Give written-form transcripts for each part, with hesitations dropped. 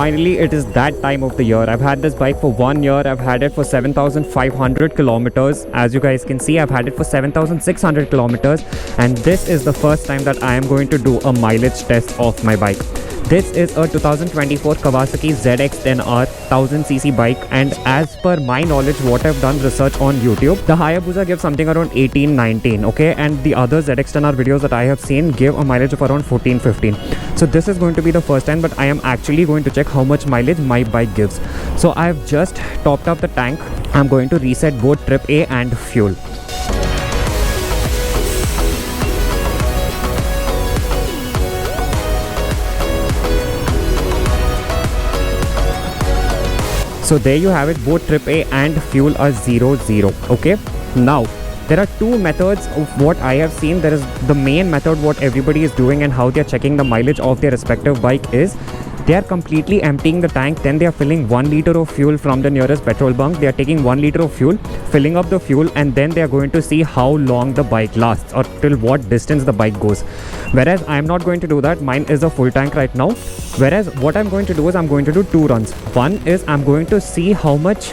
finally it is that time of the year. I've had this bike for 1 year. I've had it for 7,500 kilometers. As you guys can see, I've had it for 7,600 kilometers, and this is the first time that I am going to do a mileage test of my bike. This is a 2024 Kawasaki ZX10R 1000cc bike, and as per my knowledge, what I've done research on YouTube, the Hayabusa gives something around 18-19, okay, and the other ZX10R videos that I have seen give a mileage of around 14-15. So this is going to be the first time, but I am actually going to check how much mileage my bike gives. So I've just topped up the tank. I'm going to reset both trip A and fuel. So there you have it, both trip A and fuel are 0-0. Okay, now there are two methods of what I have seen. There is the main method, what everybody is doing and how they are checking the mileage of their respective bike is they are completely emptying the tank, then they are filling 1 liter of fuel from the nearest petrol bunk. They are taking 1 liter of fuel, filling up the fuel, and then they are going to see how long the bike lasts or till what distance the bike goes. Whereas I am not going to do that. Mine is a full tank right now. Whereas what I'm going to do is I'm going to do two runs. One is I'm going to see how much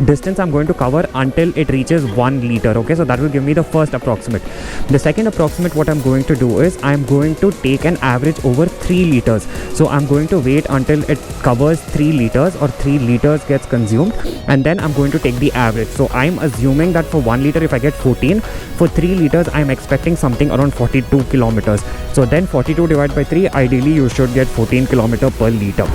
distance I'm going to cover until it reaches 1 liter. Okay, so that will give me the first approximate. The second approximate what I'm going to do is I'm going to take an average over 3 liters. So I'm going to wait until it covers 3 liters or 3 liters gets consumed, and then I'm going to take the average. So I'm assuming that for 1 liter if I get 14, for 3 liters I'm expecting something around 42 kilometers. So then 42 divided by 3, ideally you should get 14 kilometer per liter.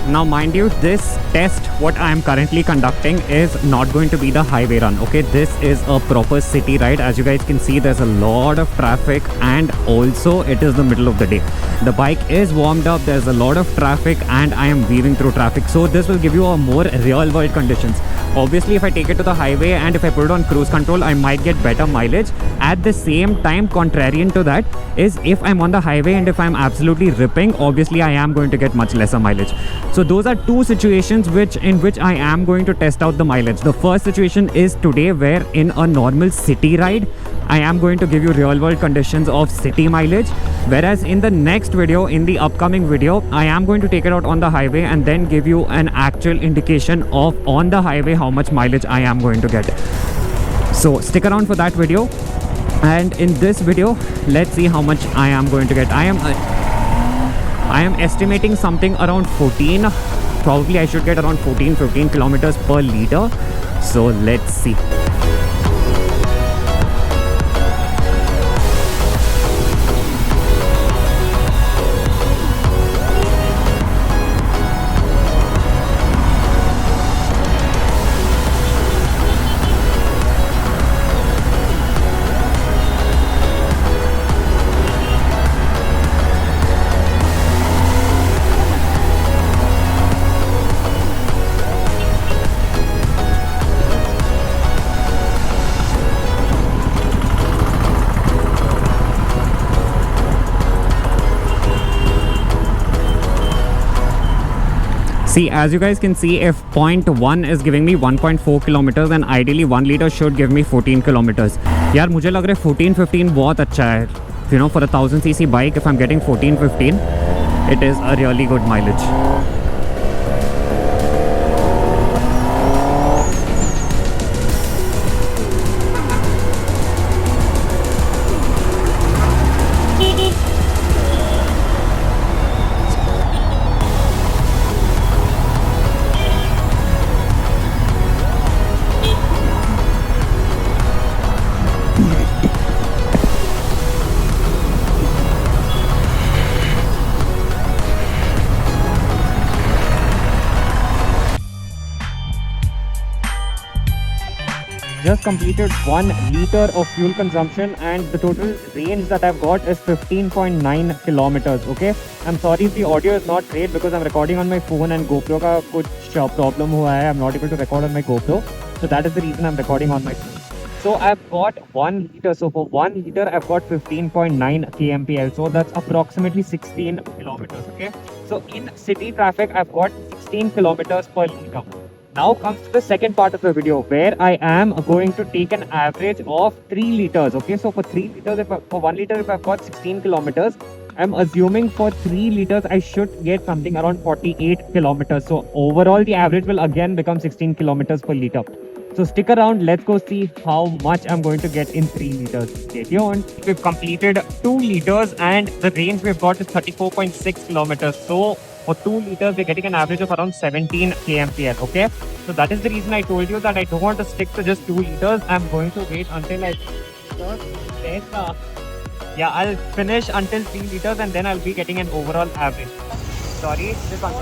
Now mind you, this test what I am currently conducting is not going to be the highway run. Okay, this is a proper city ride. As you guys can see, there's a lot of traffic, and also it is the middle of the day. The bike is warmed up, there's a lot of traffic, and I am weaving through traffic. So this will give you a more real world conditions. Obviously if I take it to the highway and if I put it on cruise control, I might get better mileage. At the same time, contrarian to that is if I'm on the highway and if I'm absolutely ripping, obviously I am going to get much lesser mileage. So those are two situations in which I am going to test out the mileage. The first situation is today, where in a normal city ride I am going to give you real world conditions of city mileage, whereas in the next video, in the upcoming video, I am going to take it out on the highway and then give you an actual indication of on the highway how much mileage I am going to get. So stick around for that video, and in this video let's see how much I am going to get. I am estimating something around 14. Probably I should get around 14-15 kilometers per liter. So let's see. See, as you guys can see, if 0.1 is giving me 1.4 kilometers and ideally 1 liter should give me 14 kilometers. यार मुझे लग रहा है 14-15 बहुत अच्छा है. You know, for a 1000cc bike, if I'm getting 14-15, it is a really good mileage. Just completed 1 liter of fuel consumption, and the total range that I've got is 15.9 kilometers. Okay, I'm sorry if the audio is not great because I'm recording on my phone and GoPro का कुछ problem हुआ है. I'm not able to record on my GoPro, so that is the reason I'm recording on my phone. So I've got 1 liter. So for 1 liter, I've got 15.9 kmpl. So that's approximately 16 kilometers. Okay. So in city traffic, I've got 16 kilometers per liter. Now comes the second part of the video, where I am going to take an average of 3 liters. Okay. So for 3 liters, for 1 liter, if I've got 16 kilometers, I'm assuming for 3 liters, I should get something around 48 kilometers. So overall, the average will again become 16 kilometers per liter. So stick around. Let's go see how much I'm going to get in 3 liters. Stay tuned. We've completed 2 liters and the range we've got is 34.6 kilometers. So for 2 liters, we're getting an average of around 17 kmpl. Okay. So that is the reason I told you that I don't want to stick to just 2 liters. I'm going to wait until I yeah, I'll finish until 3 liters and then I'll be getting an overall average. Sorry, this one.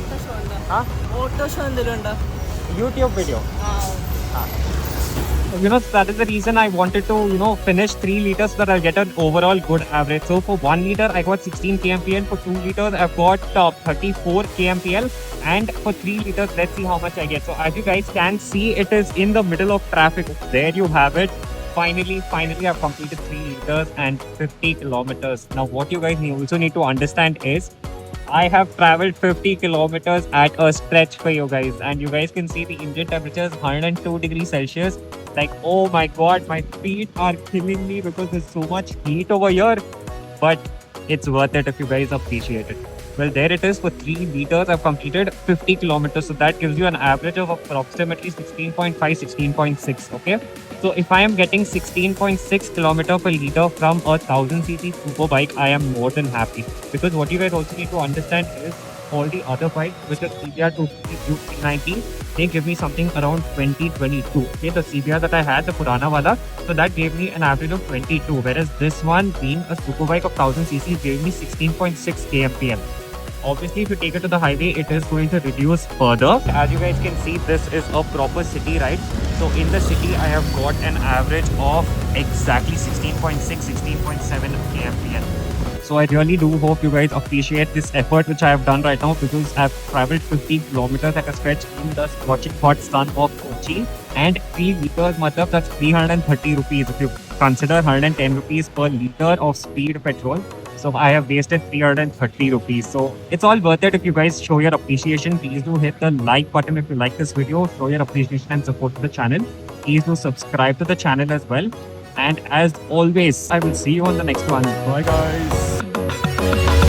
Huh? YouTube video. You know, that is the reason I wanted to, finish 3 liters so that I'll get an overall good average. So for 1 liter, I got 16 kmpl. For 2 liters, I've got 34 kmpl. And for 3 liters, let's see how much I get. So as you guys can see, it is in the middle of traffic. There you have it. Finally, I've completed 3 liters and 50 kilometers. Now, what you guys also need to understand is I have traveled 50 kilometers at a stretch for you guys. And you guys can see the engine temperature is 102 degrees Celsius. Like, oh my God, my feet are killing me because there's so much heat over here. But it's worth it if you guys appreciate it. Well, there it is. For 3 liters, I've completed 50 kilometers. So that gives you an average of approximately 16.5, 16.6. Okay. So if I am getting 16.6 kilometer per liter from a 1000cc Superbike, I am more than happy. Because what you guys also need to understand is all the other bikes, which are CBR 250, 390, they give me something around 20, 22. Okay, the CBR that I had, the Purana wala, so that gave me an average of 22. Whereas this one, being a Superbike of 1000cc, gave me 16.6 kmpl. Obviously, if you take it to the highway, it is going to reduce further. As you guys can see, this is a proper city ride. So in the city, I have got an average of exactly 16.6, 16.7 kmpl. So I really do hope you guys appreciate this effort which I have done right now, because I've traveled 50 kilometers at a stretch in the scorching hot sun of Kochi, and 3 liters, matlab, that's 330 rupees. If you consider 110 rupees per liter of speed petrol, so I have wasted 330 rupees. So it's all worth it if you guys show your appreciation. Please do hit the like button if you like this video. Show your appreciation and support to the channel. Please do subscribe to the channel as well. And as always, I will see you on the next one. Bye guys.